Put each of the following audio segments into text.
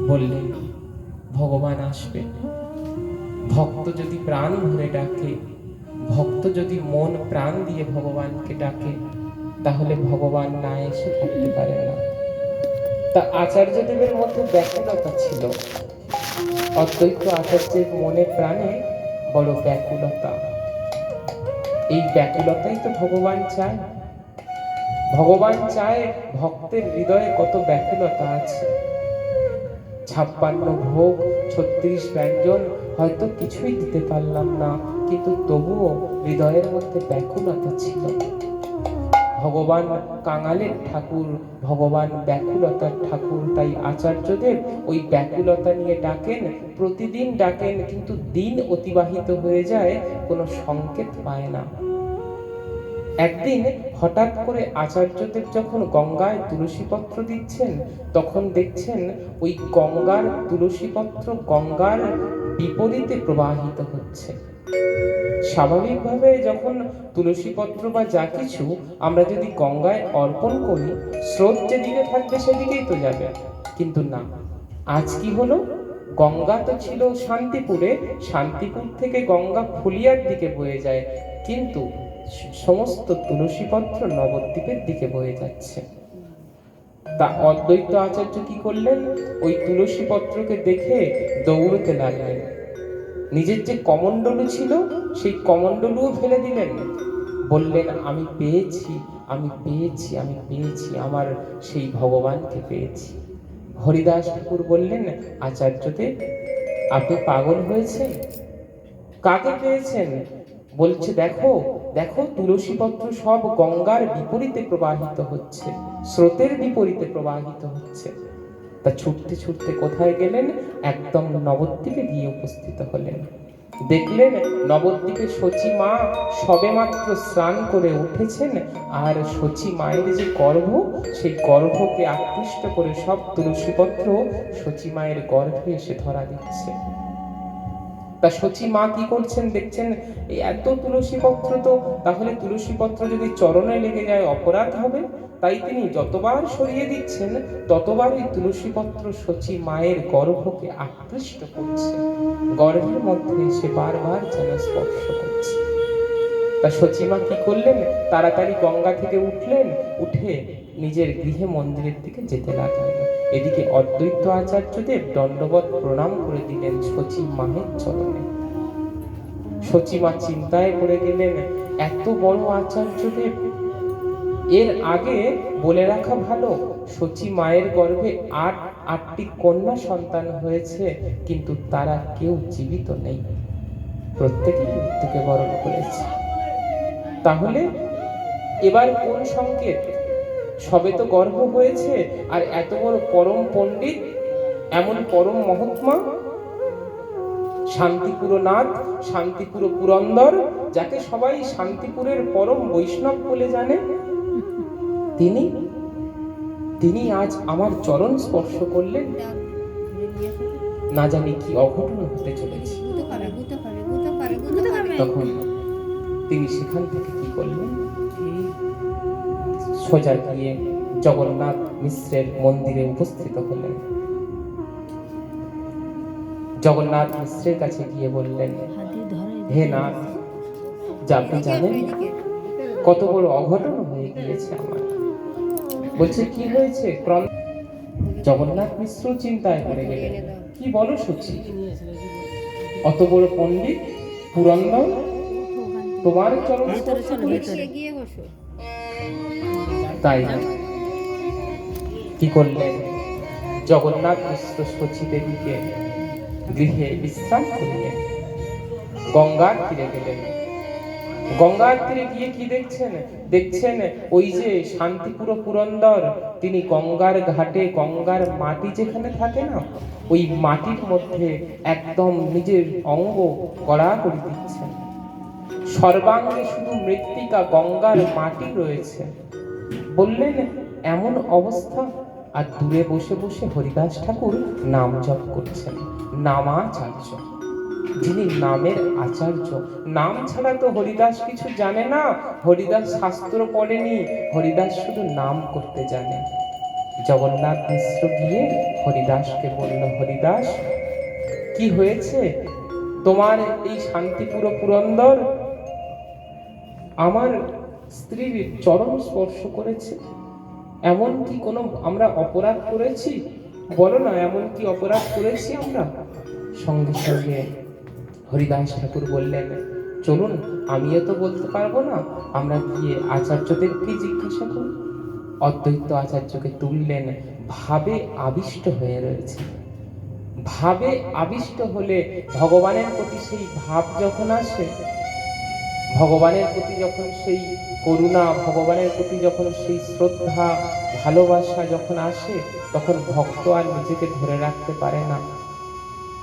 বললেন ভগবান আসবে। ভক্ত যদি প্রাণ ভরে ডাকে, ভক্ত যদি মন প্রাণ দিয়ে ভগবানকে ডাকে, তাহলে ভগবান না এসে থাকতে পারে না। তা আচার্যদেবের মধ্যে ব্যাকুলতা ছিল। অদ্বৈত আচার্যের মনে প্রাণে বড় ব্যাকুলতা। এই ব্যাকুলতাই তো ভগবান চায়। ভগবান চায় ভক্তের হৃদয়ে কত ব্যাকুলতা আছে। 56 ভোগ 36 ব্যঞ্জন হয়তো কিছুই দিতে পারলাম না, কিন্তু তবুও হৃদয়ের মধ্যে ব্যাকুলতা ছিল। ভগবান কাঙালের ঠাকুর, ভগবান ব্যাকুলতার ঠাকুর। তাই আচার্যদেব ওই ব্যাকুলতা নিয়ে ডাকেন, প্রতিদিন ডাকেন, কিন্তু দিন অতিবাহিত হয়ে যায়, কোনো সংকেত পায় না। একদিন হঠাৎ করে আচার্যদেব যখন গঙ্গায় তুলসীপত্র দিচ্ছেন, তখন দেখছেন ওই গঙ্গার তুলসীপত্র গঙ্গার বিপরীতে প্রবাহিত হচ্ছে। স্বাভাবিকভাবে যখন তুলসীপত্র বা যা কিছু আমরা যদি গঙ্গায় অর্পণ করি, স্রোত যেদিকে থাকবে সেদিকেই তো যাবে। কিন্তু না, আজ কি হলো, গঙ্গা তো ছিল শান্তিপুরে, শান্তিপুর থেকে গঙ্গা ফুলিয়ার দিকে বয়ে যায়, কিন্তু সমস্ত তুলসীপত্র নবদ্বীপের দিকে বয়ে যাচ্ছে। তা অদ্বৈত আচার্য কি করলেন, ওই তুলসীপত্রকে দেখে দৌড়তে লাগলেন। নিজের যে কমণ্ডলু ছিল সেই কমণ্ডলুও ফেলে দিলেন। বললেন আমি পেয়েছি, আমি পেয়েছি, আমি পেয়েছি, আমার সেই ভগবানকে পেয়েছি। হরিদাস ঠাকুর বললেন আচার্যদেব, আপনি পাগল হয়েছেন? কাকে পেয়েছেন? বলছে দেখো দেখো, তুলসীপত্র সব গঙ্গার বিপরীতে প্রবাহিত হচ্ছে, স্রোতের বিপরীতে প্রবাহিত হচ্ছে। তা ছুটতে ছুটতে কোথায় গেলেন? একদম নবদ্বীপে গিয়ে উপস্থিত হলেন। দেখলেন নবদ্বীপে শচী মা সবেমাত্র স্নান করে উঠেছেন, আর শচী মায়ের যে গর্ভ, সেই গর্ভকে আকৃষ্ট করে সব তুলসীপত্র শচী মায়ের গর্ভে এসে ধরা দিচ্ছে। তা শচী মা কি করছেন দেখছেন, এই এত তুলসীপত্র, তো তাহলে তুলসীপত্র যদি চরণে লেগে যায় অপরাধ হবে। তাই তিনি যতবার সরিয়ে দিচ্ছেন, ততবার ওই তুলসীপত্র শচী মায়ের গর্ভকে আকৃষ্ট করছে, গর্ভের মধ্যে এসে বারবার যেন স্পর্শ করছে। তা শচী মা কি করলেন, তাড়াতাড়ি গঙ্গা থেকে উঠলেন, উঠে নিজের গৃহে মন্দিরের দিকে যেতে লাগলেন। এদিকে অদ্বৈত আচার্যদেব দণ্ডবত প্রণাম করে দিলেন শচী মায়ের চরণে। শচী মা চিন্তায় পড়ে গেলেন, এত বড় আচার্যদেব। এর আগে বলে রাখা ভালো, শচী মায়ের গর্ভে আটটি কন্যা সন্তান হয়েছে, কিন্তু তারা কেউ জীবিত নেই, প্রত্যেকেই মৃত্যুকে বরণ করেছে। তাহলে এবার কোন সংকেত? সবে তো গর্ভ হয়েছে, আর এত বড় পরম পণ্ডিত, এমন পরম মহাত্মা, শান্তিপুরনাথ, শান্তিপুর পুরন্দর, যাকে সবাই শান্তিপুরের পরম বৈষ্ণব বলে জানে, তিনি আজ আমার চরণ স্পর্শ করলেন। না জানি কি অঘটন হতে চলেছে। তখন তিনি সেখান থেকে কি করলেন, সোজা গিয়ে জগন্নাথ মিশ্রের মন্দিরে উপস্থিত হলেন। জগন্নাথ মিশ্রের কাছে গিয়ে বললেন, হে নাথ, যা আপনি জানেন কত বড় অঘটন হয়ে গিয়েছে আমার। বলছে কি হয়েছে? জগন্নাথ মিশ্র চিন্তায় পড়ে গেলেন, কি বলো শচী, অত বড় পণ্ডিত পুরন্দর তোমার চরণ স্পর্শ করেছে? তাই কি করলেন, জগন্নাথ মিশ্র শচী দেবীকে গৃহে বিশ্রাম করিলেন, গঙ্গার তীরে গেলেন। গঙ্গার তীরে গিয়ে কি দেখছেন ওই যে শান্তিপুর পুরন্দর, তিনি গঙ্গার ঘাটে, গঙ্গার মাটি যেখানে থাকে না, ওই মাটির মধ্যে একদম নিজের অঙ্গ গড়া করে দিচ্ছেন। সর্বাঙ্গে শুধু মৃত্তিকা, গঙ্গার মাটি রয়েছে। বললেন এমন অবস্থা, আর দূরে বসে বসে হরিদাস ঠাকুর নাম জপ করছেন, নামাচার্য, যিনি নামের আচার্য। নাম ছাড়া তো হরিদাস কিছু জানে না, হরিদাস শাস্ত্র পড়েনি, হরিদাস শুধু নাম করতে জানে। জগন্নাথ মিশ্র গিয়ে হরিদাসকে বলল, হরিদাস, কি হয়েছে তোমার এই শান্তিপুর পুরন্দর আমার স্ত্রীর চরণ স্পর্শ করেছে? এমন কি কোনো আমরা অপরাধ করেছি? বলো না, এমন কি অপরাধ করেছি আমরা? সঙ্গে সঙ্গে হরিদাস ঠাকুর বললেন, চলুন, আমিও তো বলতে পারবো না, আমরা গিয়ে আচার্যদেরকে জিজ্ঞাসা করি। অদ্বৈত আচার্যকে তুললেন, ভাবে আবিষ্ট হয়ে রয়েছে। ভাবে আবিষ্ট হলে ভগবানের প্রতি সেই ভাব যখন আসে, ভগবানের প্রতি যখন সেই করুণা, ভগবানের প্রতি যখন সেই শ্রদ্ধা, ভালোবাসা যখন আসে, তখন ভক্ত আর নিজেকে ধরে রাখতে পারে না।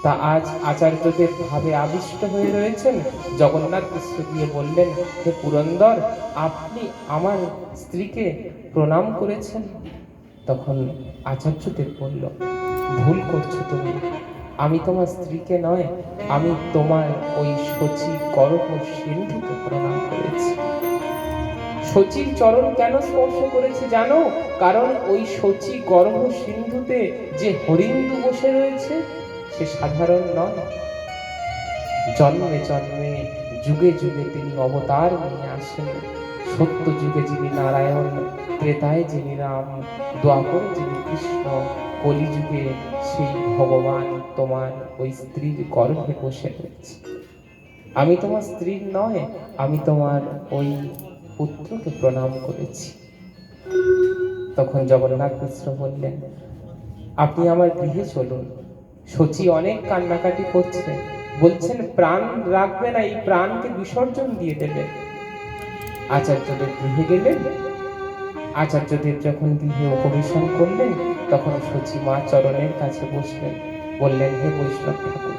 তা আজ আচার্যদের ভাবে আবিষ্ট হয়ে রয়েছেন। জগন্নাথ মিশ্র দিয়ে বললেন, হে পুরন্দর, আপনি আমার স্ত্রীকে প্রণাম করেছেন? তখন আচার্যদেব বলল, ভুল করছো তুমি, আমি তোমার স্ত্রীকে নয়, আমি তোমার ওই শচী গর্ভ সিন্ধুকে প্রণাম করেছি। শচীর চরণ কেন স্পর্শ করেছে জানো? কারণ ওই শচী গর্ভ সিন্ধুতে যে হরিন্দু বসে রয়েছে, সে সাধারণ নয়। জন্মে জন্মে যুগে যুগে তিনি অবতার নিয়ে আসেন। সত্য যুগে যিনি নারায়ণ, ত্রেতায় যিনি রাম, দ্বাপরে যিনি কৃষ্ণ, কলিযুগে সেই ভগবান তোমার ওই স্ত্রীর গর্ভে বসে রয়েছে। আমি তোমার স্ত্রীর নয়, আমি তোমার ওই পুত্রকে প্রণাম করেছি। তখন জগন্নাথ মিশ্র বললেন, আপনি আমার গৃহে চলুন। শচী অনেক কান্নাকাটি করছে, বলছেন প্রাণ রাখবে না, এই প্রাণকে বিসর্জন দিয়ে দেবে। আচার্যদেব গৃহে গেলেন। আচার্যদেব যখন গৃহে উপবেশন করলেন, তখন শচী মা চরণের কাছে বসলেন। বললেন, হে বৈষ্ণব ঠাকুর,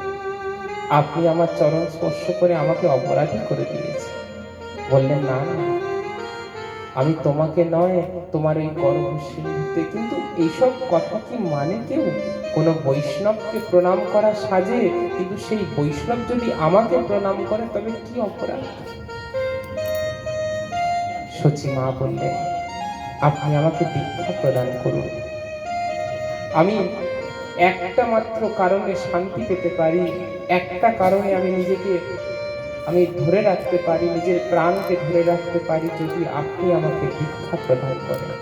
আপনি আমার চরণ স্পর্শ করে আমাকে অপরাধী করে দিয়েছে। বললেন, না না, আমি তোমাকে নয়, তোমার ওই গর্ভ সিন্ধুতে। কিন্তু এইসব কথা কি মানে কেউ? কোনো বৈষ্ণবকে প্রণাম করা সাজে, কিন্তু সেই বৈষ্ণব যদি আমাকে প্রণাম করে, তবে কি অপরাধ? শচী মা বললেন, আপনি আমাকে দীক্ষা প্রদান করুন। আমি একটা মাত্র কারণে শান্তি পেতে পারি, একটা কারণে আমি নিজেকে ধরে রাখতে পারি, নিজের প্রাণকে ধরে রাখতে পারি, যদি আপনি আমাকে দীক্ষা প্রদান করেন।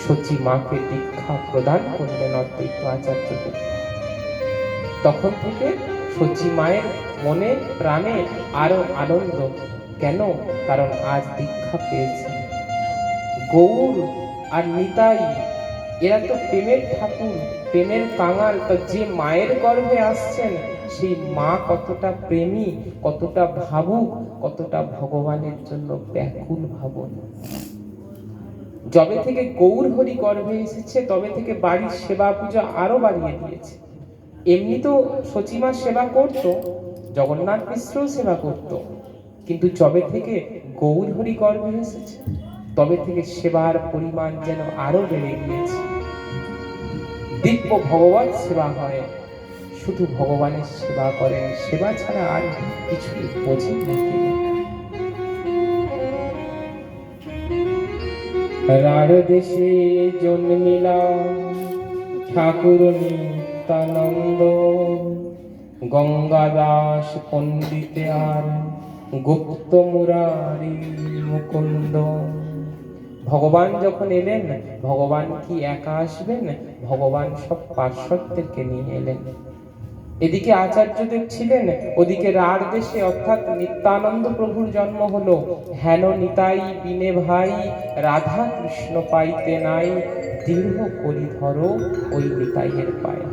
শচী মাকে দীক্ষা প্রদান করলেন অদ্বৈত আচার্যদেব। তখন থেকে শচী মায়ের মনে প্রাণে আরো আনন্দ। কেন? কারণ আজ দীক্ষা পেয়েছে। গৌর আর নিতাই, এরা তো প্রেমের ঠাকুর, প্রেমের কাঙাল। তা যে মায়ের গর্ভে আসছেন, সেই মা কতটা প্রেমী, কতটা ভাবুক, কতটা ভগবানের জন্য ব্যাকুল ভাবুন। যবে থেকে গৌর হরি গর্ভে এসেছে, তবে থেকে বাড়ির সেবা পূজা আরো বাড়িয়ে দিয়েছে। এমনি তো শচীমা সেবা করত, জগন্নাথ মিশ্রও সেবা করত, কিন্তু যবে থেকে গৌর হরি গর্ভে এসেছে, তবে থেকে সেবার পরিমাণ যেন আরো বেড়ে গিয়েছে। দিব্য ভগবত সেবা হয়, শুধু ভগবানের সেবা করেন, সেবা ছাড়া আর কিছুই বোঝেন না তিনি। রাঢ় দেশে জন্মিলা ঠাকুর নিত্যানন্দ, গঙ্গাদাস পণ্ডিতে আর গুপ্ত মুরারি মুকুন্দ। ভগবান যখন এলেন, ভগবান কি একা আসবেন? ভগবান সব পার্শ্বদেরকে নিয়ে এলেন। এদিকে আচার্যদেব ছিলেন, ওদিকে রাঢ় দেশে অর্থাৎ নিত্যানন্দ প্রভুর জন্ম হলো। হেন নিতাই বিনে ভাই, রাধা কৃষ্ণ পাইতে নাই, দৃঢ় করি ধরো ওই নিতাইয়ের পায়ে।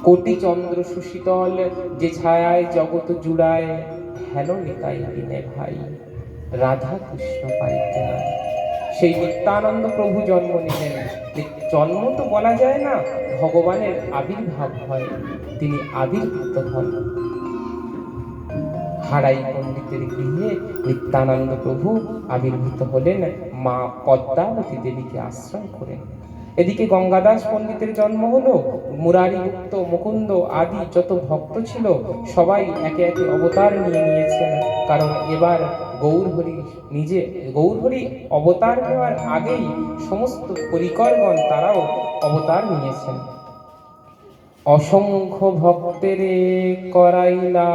কোটি চন্দ্র সুশীতল যে ছায়ায় জগৎ জুড়ায়, হেন নিতাই বিনে ভাই, রাধা কৃষ্ণ পাইতে নাই। সেই নিত্যানন্দ প্রভু জন্ম নিলেন। জন্ম তো বলা যায় না, ভগবানের আবির্ভাব হয়, তিনি আবির্ভূত হন। হারাই পণ্ডিতের গৃহে নিত্যানন্দ প্রভু আবির্ভূত হলেন, মা পদ্মাবতী দেবীকে আশ্রয় করে। এদিকে গঙ্গাদাস পণ্ডিতের জন্ম হলো। মুরারি গুপ্ত, মুকুন্দ আদি যত ভক্ত ছিল সবাই একে একে অবতার নিয়ে নিয়েছেন, কারণ এবার গৌরহরি অবতার নেওয়ার আগেই সমস্ত পরিকরগণ তারাও অবতার নিয়েছেন। অসংখ্য ভক্তের করাইলা